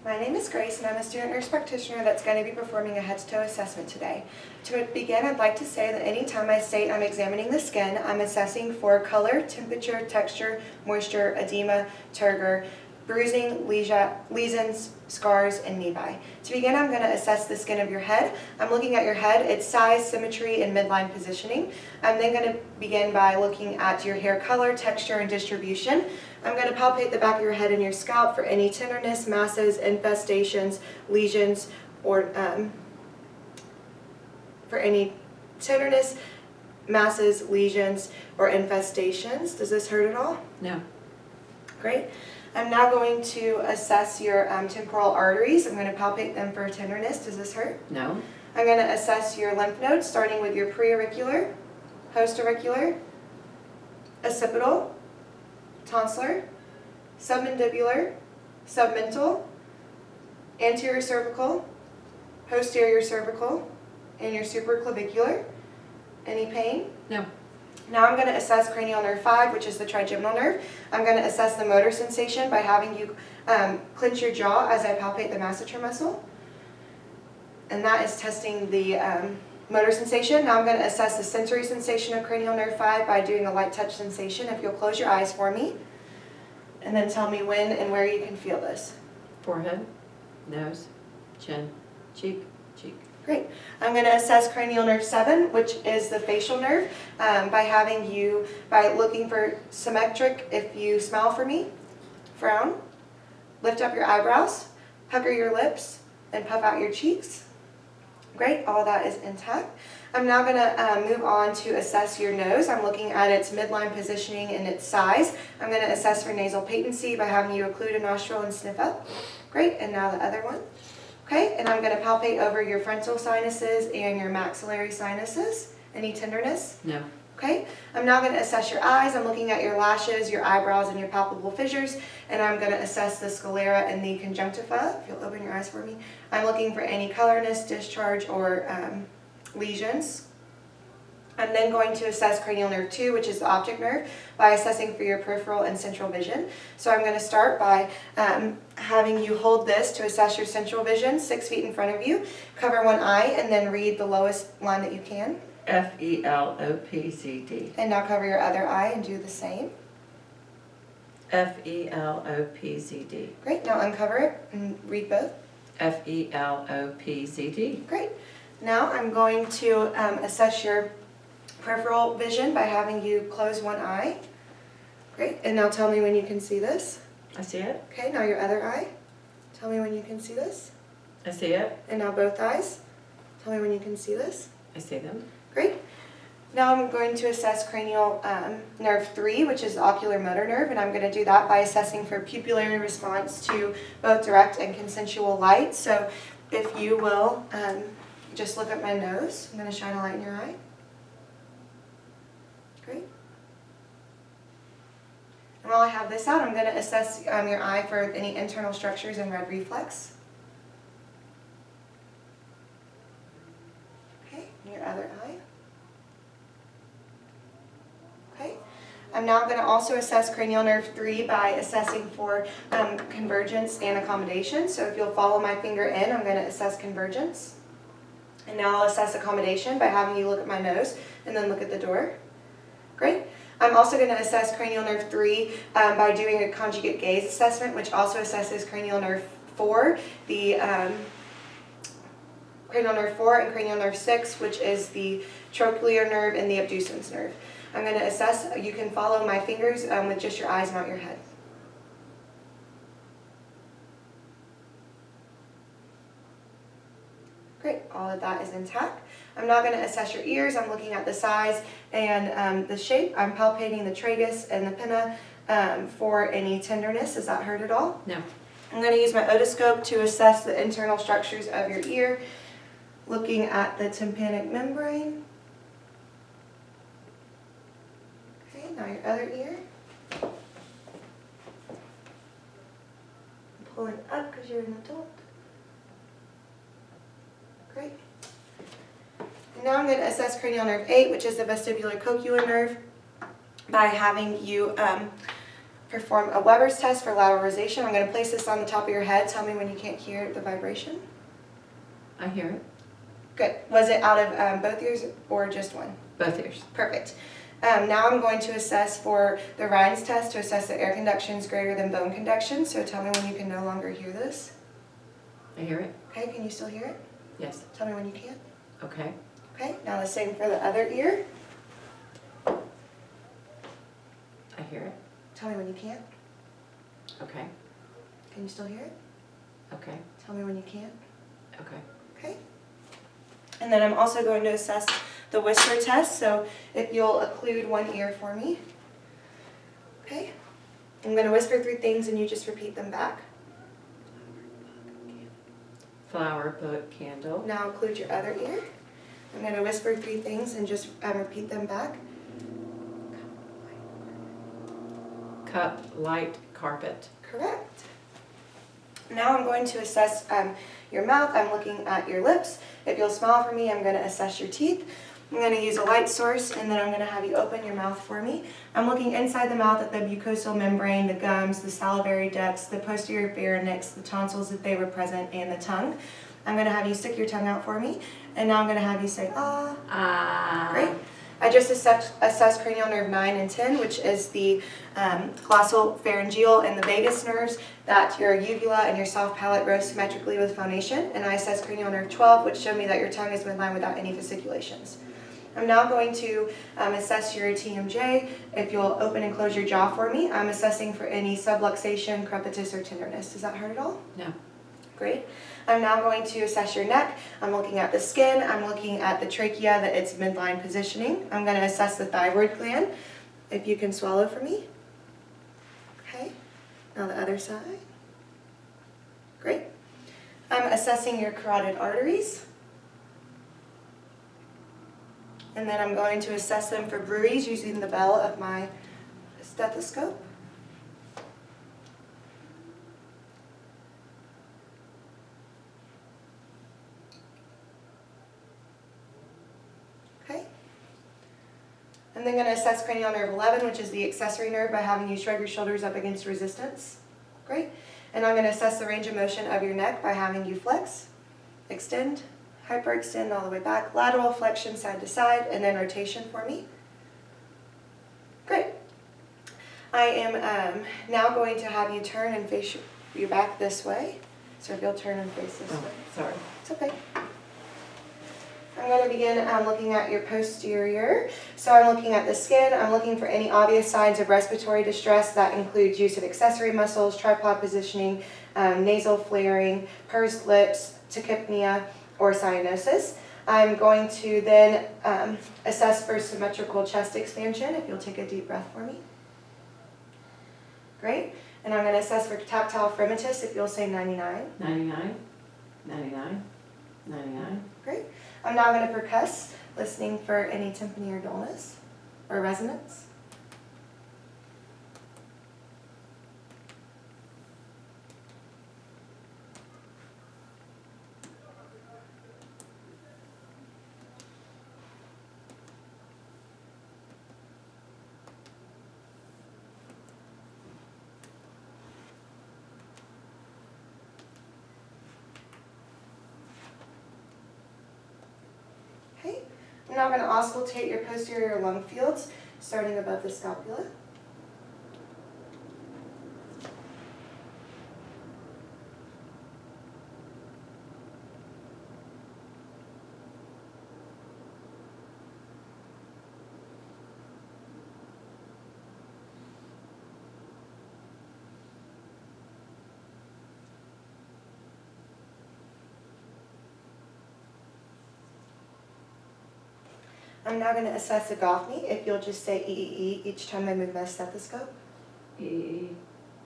My name is Grace and I'm a student nurse practitioner that's going to be performing a head-to-toe assessment today. To begin, I'd like to say that anytime I state I'm examining the skin, I'm assessing for color, temperature, texture, moisture, edema, turgor, bruising, lesions, scars, and nevi. To begin, I'm going to assess the skin of your head. I'm looking at your head, its size, symmetry, and midline positioning. I'm then going to begin by looking at your hair color, texture, and distribution. I'm going to palpate the back of your head and your scalp for any tenderness, masses, infestations, lesions, or for any tenderness, masses, lesions, or infestations. Does this hurt at all? No. Great. I'm now going to assess your temporal arteries. I'm going to palpate them for tenderness. Does this hurt? No. I'm going to assess your lymph nodes, starting with your preauricular, postauricular, occipital, tonsillar, submandibular, submental, anterior cervical, posterior cervical, and your supraclavicular. Any pain? No. Now I'm going to assess cranial nerve 5, which is the trigeminal nerve. I'm going to assess the motor sensation by having you clench your jaw as I palpate the masseter muscle. And that is testing the motor sensation. Now I'm going to assess the sensory sensation of cranial nerve 5 by doing a light touch sensation. If you'll close your eyes for me, and then tell me when and where you can feel this. Forehead, nose, chin, cheek, cheek. Great. I'm going to assess cranial nerve 7, which is the facial nerve, by looking for symmetric. If you smile for me, frown, lift up your eyebrows, pucker your lips, and puff out your cheeks. Great. All that is intact. I'm now going to move on to assess your nose. I'm looking at its midline positioning and its size. I'm going to assess for nasal patency by having you occlude a nostril and sniff up. Great. And now the other one. Okay, and I'm going to palpate over your frontal sinuses and your maxillary sinuses. Any tenderness? No. Okay, I'm now going to assess your eyes. I'm looking at your lashes, your eyebrows, and your palpable fissures, and I'm going to assess the sclera and the conjunctiva. If you'll open your eyes for me. I'm looking for any colorness, discharge, or lesions. I'm then going to assess cranial nerve 2, which is the optic nerve, by assessing for your peripheral and central vision. So I'm going to start by having you hold this to assess your central vision, 6 feet in front of you. Cover one eye and then read the lowest line that you can. F-E-L-O-P-Z-D. And now cover your other eye and do the same. F-E-L-O-P-Z-D. Great. Now uncover it and read both. F-E-L-O-P-Z-D. Great. Now I'm going to assess your peripheral vision by having you close one eye. Great. And now tell me when you can see this. I see it. Okay, now your other eye. Tell me when you can see this. I see it. And now both eyes. Tell me when you can see this. I see them. Great. Now I'm going to assess cranial nerve 3, which is the ocular motor nerve, and I'm going to do that by assessing for pupillary response to both direct and consensual light. So if you will just look at my nose, I'm going to shine a light in your eye. Great. And while I have this out, I'm going to assess your eye for any internal structures and red reflex. Okay, and your other eye. Okay. I'm now going to also assess cranial nerve 3 by assessing for convergence and accommodation. So if you'll follow my finger in, I'm going to assess convergence. And now I'll assess accommodation by having you look at my nose and then look at the door. Great. I'm also going to assess cranial nerve 3 by doing a conjugate gaze assessment, which also assesses cranial nerve 4, the cranial nerve 4 and cranial nerve 6, which is the trochlear nerve and the abducens nerve. I'm going to assess. You can follow my fingers with just your eyes, not your head. Great, all of that is intact. I'm now going to assess your ears. I'm looking at the size and the shape. I'm palpating the tragus and the pinna for any tenderness. Does that hurt at all? No. I'm going to use my otoscope to assess the internal structures of your ear, looking at the tympanic membrane. Okay, now your other ear. I'm pulling up because you're an adult. Great. And now I'm going to assess cranial nerve 8, which is the vestibular cochlear nerve, by having you perform a Weber's test for lateralization. I'm going to place this on the top of your head. Tell me when you can't hear the vibration. I hear it. Good. Was it out of both ears or just one? Both ears. Perfect. Now I'm going to assess for the Rhines test to assess that air conduction is greater than bone conduction. So tell me when you can no longer hear this. I hear it. Okay, can you still hear it? Yes. Tell me when you can't. Okay. Okay, now the same for the other ear. I hear it. Tell me when you can't. Okay. Can you still hear it? Okay. Tell me when you can't. Okay. Okay. And then I'm also going to assess the whisper test. So if you'll occlude one ear for me. Okay. I'm going to whisper 3 things and you just repeat them back. Flower, book, candle. Now occlude your other ear. I'm going to whisper 3 things and just repeat them back. Cup, light, carpet. Correct. Now I'm going to assess your mouth. I'm looking at your lips. If you'll smile for me, I'm going to assess your teeth. I'm going to use a light source, and then I'm going to have you open your mouth for me. I'm looking inside the mouth at the mucosal membrane, the gums, the salivary ducts, the posterior pharynx, the tonsils if they were present, and the tongue. I'm going to have you stick your tongue out for me, and now I'm going to have you say, ah. Ah. Great. I just assessed cranial nerve 9 and 10, which is the glossal pharyngeal and the vagus nerves, that your uvula and your soft palate grow symmetrically with phonation. And I assessed cranial nerve 12, which showed me that your tongue is midline without any fasciculations. I'm now going to assess your TMJ. If you'll open and close your jaw for me, I'm assessing for any subluxation, crepitus, or tenderness. Does that hurt at all? No. Great. I'm now going to assess your neck. I'm looking at the skin. I'm looking at the trachea, that it's midline positioning. I'm going to assess the thyroid gland. If you can swallow for me. Okay. Now the other side. Great. I'm assessing your carotid arteries. And then I'm going to assess them for bruits using the bell of my stethoscope. Okay. I'm then going to assess cranial nerve 11, which is the accessory nerve, by having you shrug your shoulders up against resistance. Great. And I'm going to assess the range of motion of your neck by having you flex, extend, hyperextend all the way back, lateral flexion side to side, and then rotation for me. Great. I am now going to have you turn and face your back this way. So if you'll turn and face this Oh, way. sorry. It's okay. I'm going to begin looking at your posterior. So I'm looking at the skin. I'm looking for any obvious signs of respiratory distress. That includes use of accessory muscles, tripod positioning, nasal flaring, pursed lips, tachypnea, or cyanosis. I'm going to then assess for symmetrical chest expansion. If you'll take a deep breath for me. Great. And I'm going to assess for tactile fremitus. If you'll say 99. 99. 99. 99. Great. I'm now going to percuss, listening for any tympany or dullness or resonance. Okay. I'm now going to auscultate your posterior lung fields, starting above the scapula. I'm now going to assess the Goffney. If you'll just say E each time I move my stethoscope. E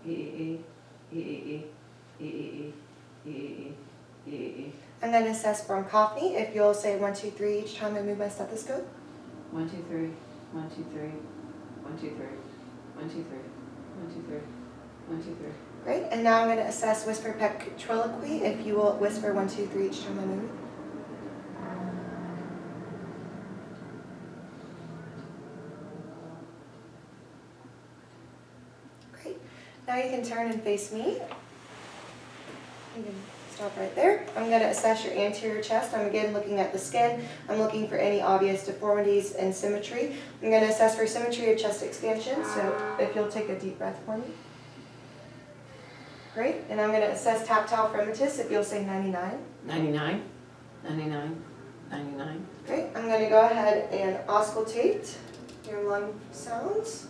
E E. I'm going to assess bronchophony. If you'll say 1, 2, 3 each time I move my stethoscope. 1, 2, 3. 1, 2, 3. 1, 2, 3. 1, 2, 3. 1, 2, 3. 1, 2, 3. Great. And now I'm going to assess whisper petriloquy. If you will whisper 1, 2, 3 each time I move. Great. Now you can turn and face me. You can stop right there. I'm going to assess your anterior chest. I'm again looking at the skin. I'm looking for any obvious deformities and symmetry. I'm going to assess for symmetry of chest expansion, so if you'll take a deep breath for me. Great, and I'm going to assess tactile fremitus if you'll say 99. 99, 99, 99. Great, I'm going to go ahead and auscultate your lung sounds.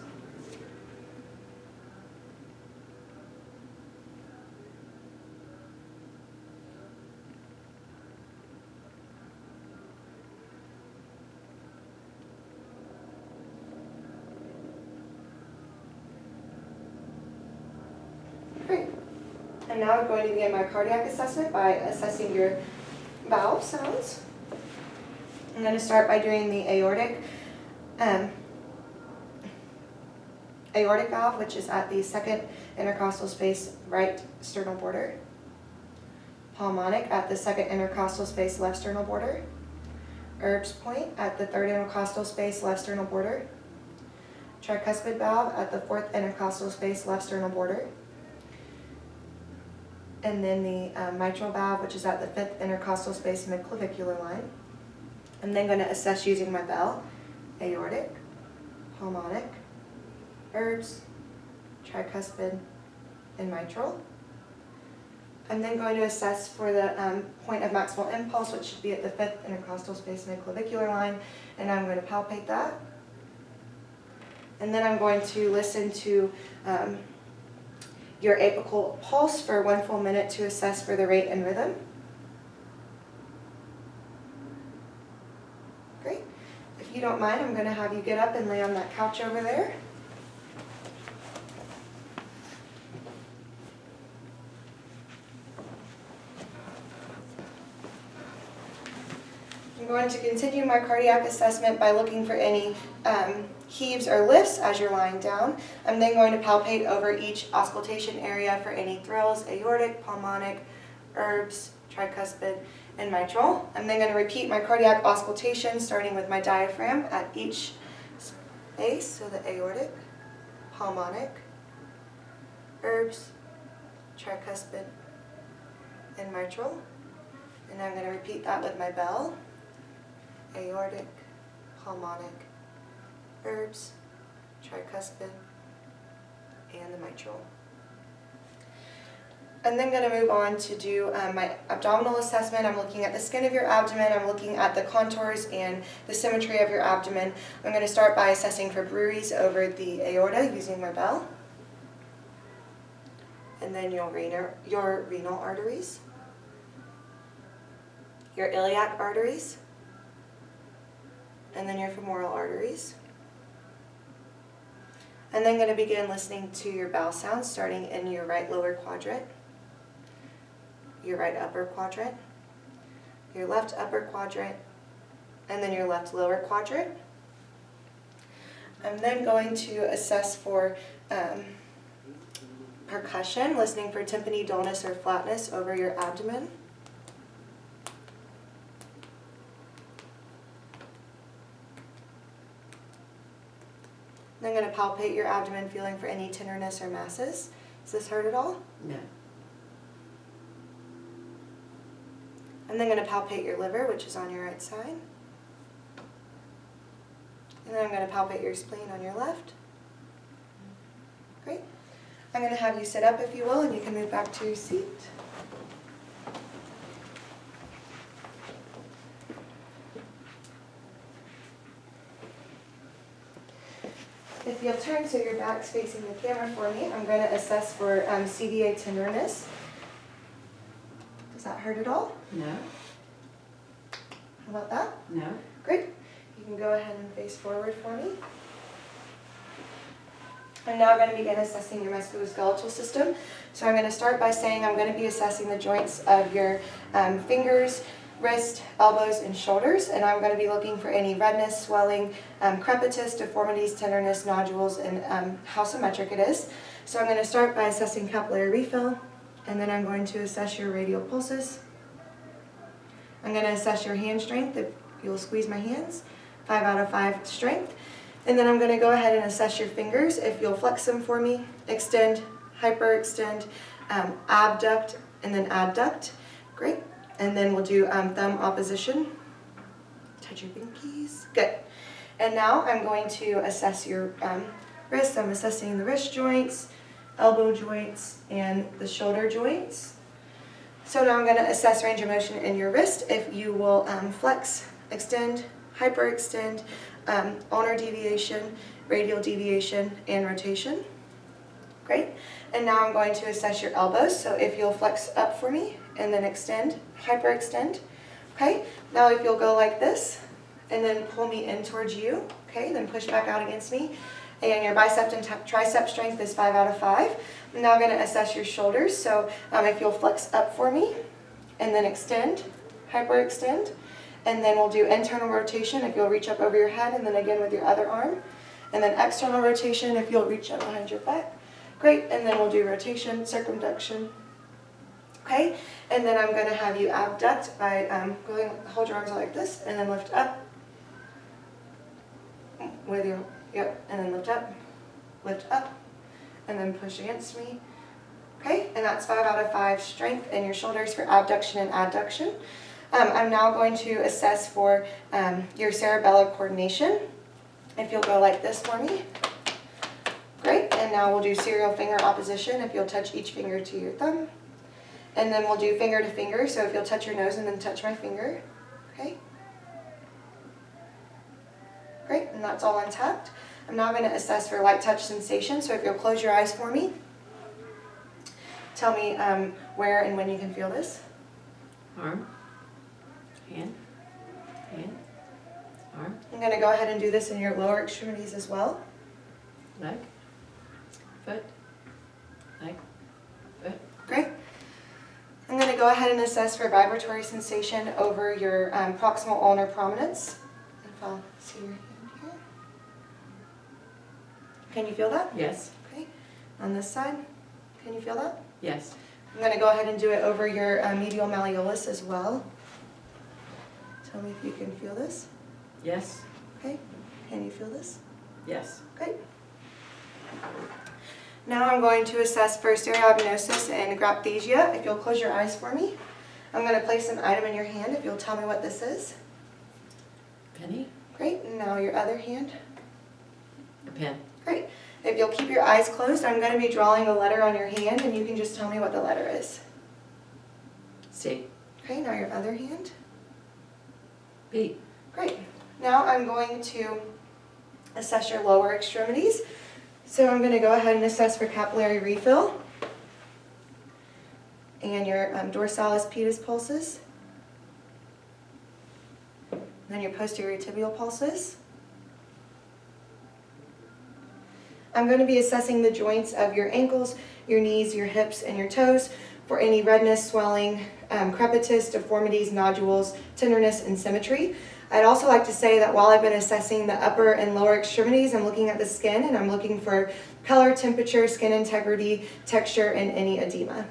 Great. And now I'm going to begin my cardiac assessment by assessing your valve sounds. I'm going to start by doing the aortic valve, which is at the second intercostal space right sternal border. Pulmonic at the second intercostal space left sternal border. Erb's point at the third intercostal space left sternal border. Tricuspid valve at the fourth intercostal space left sternal border. And then the mitral valve, which is at the fifth intercostal space midclavicular line. I'm then going to assess using my bell, aortic, pulmonic, Erb's, tricuspid, and mitral. I'm then going to assess for the point of maximal impulse, which should be at the fifth intercostal space midclavicular line, and I'm going to palpate that. And then I'm going to listen to your apical pulse for 1 full minute to assess for the rate and rhythm. Great. If you don't mind, I'm going to have you get up and lay on that couch over there. I'm going to continue my cardiac assessment by looking for any heaves or lifts as you're lying down. I'm then going to palpate over each auscultation area for any thrills, aortic, pulmonic, Erb's, tricuspid, and mitral. I'm then going to repeat my cardiac auscultation starting with my diaphragm at each space, so the aortic, pulmonic, Erb's, tricuspid, and mitral. And I'm going to repeat that with my bell, aortic, pulmonic, Erb's, tricuspid, and the mitral. I'm then going to move on to do my abdominal assessment. I'm looking at the skin of your abdomen. I'm looking at the contours and the symmetry of your abdomen. I'm going to start by assessing for breweries over the aorta using my bell. And then your renal arteries, your iliac arteries, and then your femoral arteries. I'm then going to begin listening to your bowel sounds, starting in your right lower quadrant, your right upper quadrant, your left upper quadrant, and then your left lower quadrant. I'm then going to assess for percussion, listening for tympany, dullness, or flatness over your abdomen. I'm going to palpate your abdomen, feeling for any tenderness or masses. Does this hurt at all? No. I'm then going to palpate your liver, which is on your right side. And then I'm going to palpate your spleen on your left. Great. I'm going to have you sit up, if you will, and you can move back to your seat. If you'll turn so your back's facing the camera for me, I'm going to assess for CVA tenderness. Does that hurt at all? No. How about that? No. Great. You can go ahead and face forward for me. I'm now going to begin assessing your musculoskeletal system. So I'm going to start by saying I'm going to be assessing the joints of your fingers, wrist, elbows, and shoulders, and I'm going to be looking for any redness, swelling, crepitus, deformities, tenderness, nodules, and how symmetric it is. So I'm going to start by assessing capillary refill, and then I'm going to assess your radial pulses. I'm going to assess your hand strength, if you'll squeeze my hands, 5 out of 5 strength. And then I'm going to go ahead and assess your fingers, if you'll flex them for me, extend, hyperextend, abduct, and then adduct. Great. And then we'll do thumb opposition. Touch your pinkies. Good. And now I'm going to assess your wrist. I'm assessing the wrist joints, elbow joints, and the shoulder joints. So now I'm going to assess range of motion in your wrist. If you will flex, extend, hyperextend, ulnar deviation, radial deviation, and rotation. Great. And now I'm going to assess your elbows. So if you'll flex up for me and then extend, hyperextend. Okay. Now if you'll go like this and then pull me in towards you. Okay. Then push back out against me. And your bicep and tricep strength is 5 out of 5. I'm now going to assess your shoulders. So if you'll flex up for me and then extend, hyperextend. And then we'll do internal rotation if you'll reach up over your head and then again with your other arm. And then external rotation if you'll reach up behind your back. Great. And then we'll do rotation, circumduction. Okay. And then I'm going to have you abduct by hold your arms out like this and then lift up with your, yep, and then lift up, and then push against me. Okay. And that's 5 out of 5 strength in your shoulders for abduction and adduction. I'm now going to assess for your cerebellar coordination. If you'll go like this for me. Great. And now we'll do serial finger opposition if you'll touch each finger to your thumb. And then we'll do finger to finger. So if you'll touch your nose and then touch my finger. Okay. Great. And that's all untapped. I'm now going to assess for light touch sensation. So if you'll close your eyes for me. Tell me where and when you can feel this. Arm, hand, arm, I'm going to go ahead and do this in your lower extremities as well. leg, foot, leg, foot. Great. I'm going to go ahead and assess for vibratory sensation over your proximal ulnar prominence. If I'll see your hand here. Can you feel that? Yes. Okay. On this side, can you feel that? Yes. I'm going to go ahead and do it over your medial malleolus as well. Tell me if you can feel this. Yes. Okay. Can you feel this? Yes. Great. Now I'm going to assess for stereognosis and grapthesia. If you'll close your eyes for me. I'm going to place an item in your hand if you'll tell me what this is. Penny. Great. And now your other hand. A pen. Great. If you'll keep your eyes closed, I'm going to be drawing a letter on your hand and you can just tell me what the letter is. C. Okay, now your other hand. B. Great. Now I'm going to assess your lower extremities. So I'm going to go ahead and assess for capillary refill and your dorsalis pedis pulses, and then your posterior tibial pulses. I'm going to be assessing the joints of your ankles, your knees, your hips, and your toes for any redness, swelling, crepitus, deformities, nodules, tenderness, and symmetry. I'd also like to say that while I've been assessing the upper and lower extremities, I'm looking at the skin and I'm looking for color, temperature, skin integrity, texture, and any edema.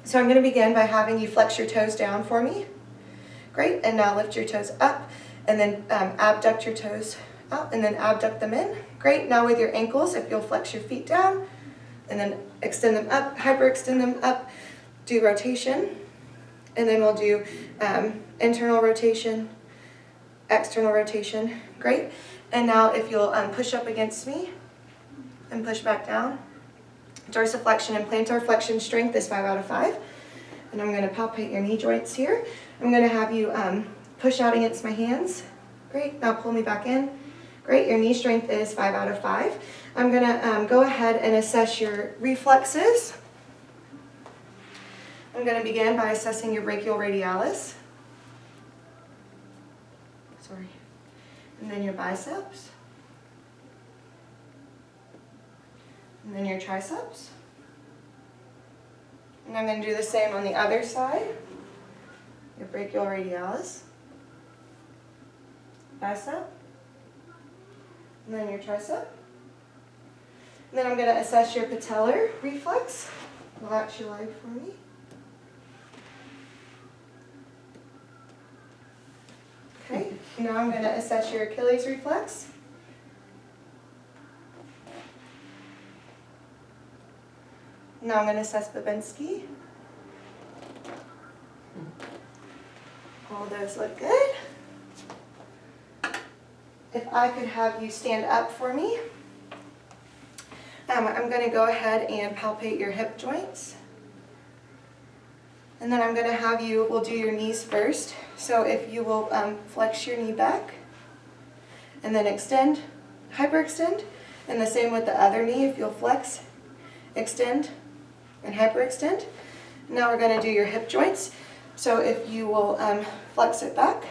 So I'm going to begin by having you flex your toes down for me. Great, and now lift your toes up and then abduct your toes out and then abduct them in. Great, now with your ankles, if you'll flex your feet down and then extend them up, hyperextend them up, do rotation, and then we'll do internal rotation, external rotation. Great. And now if you'll push up against me and push back down. Dorsiflexion and plantar flexion strength is 5 out of 5. And I'm going to palpate your knee joints here. I'm going to have you push out against my hands. Great. Now pull me back in. Great. Your knee strength is 5 out of 5. I'm going to go ahead and assess your reflexes. I'm going to begin by assessing your brachioradialis. Sorry. And then your biceps. And then your triceps. And I'm going to do the same on the other side. Your brachioradialis. Bicep. And then your tricep. And then I'm going to assess your patellar reflex. Relax your leg for me. Okay, now I'm going to assess your Achilles reflex. Now I'm going to assess Babinski. All those look good. If I could have you stand up for me. I'm going to go ahead and palpate your hip joints. And then I'm going to have you, we'll do your knees first. So if you will flex your knee back and then extend, hyperextend. And the same with the other knee, if you'll flex, extend, and hyperextend. Now we're going to do your hip joints. So if you will flex it back,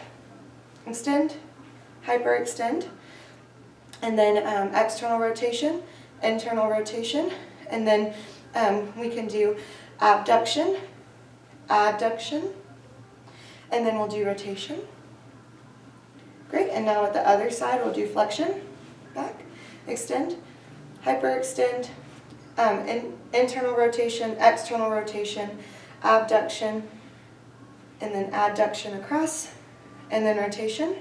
extend, hyperextend, and then external rotation, internal rotation, and then we can do abduction, adduction, and then we'll do rotation. Great, and now with the other side we'll do flexion, back, extend, hyperextend, internal rotation, external rotation, abduction, and then adduction across, and then rotation.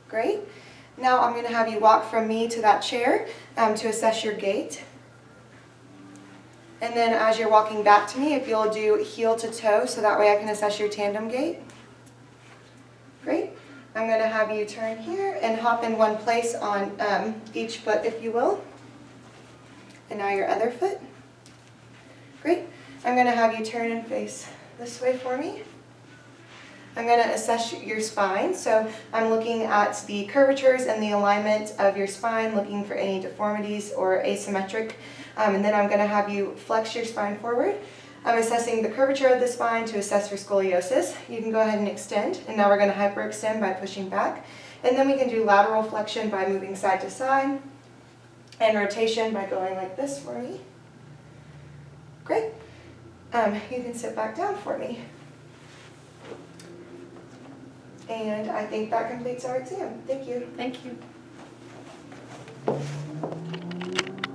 Great. Now I'm going to have you walk from me to that chair to assess your gait. And then as you're walking back to me, if you'll do heel to toe, so that way I can assess your tandem gait. Great. I'm going to have you turn here and hop in one place on each foot, if you will. And now your other foot. Great. I'm going to have you turn and face this way for me. I'm going to assess your spine. So I'm looking at the curvatures and the alignment of your spine, looking for any deformities or asymmetric. And then I'm going to have you flex your spine forward. I'm assessing the curvature of the spine to assess for scoliosis. You can go ahead and extend. And now we're going to hyperextend by pushing back. And then we can do lateral flexion by moving side to side. And rotation by going like this for me. Great. You can sit back down for me. And I think that completes our exam. Thank you. Thank you.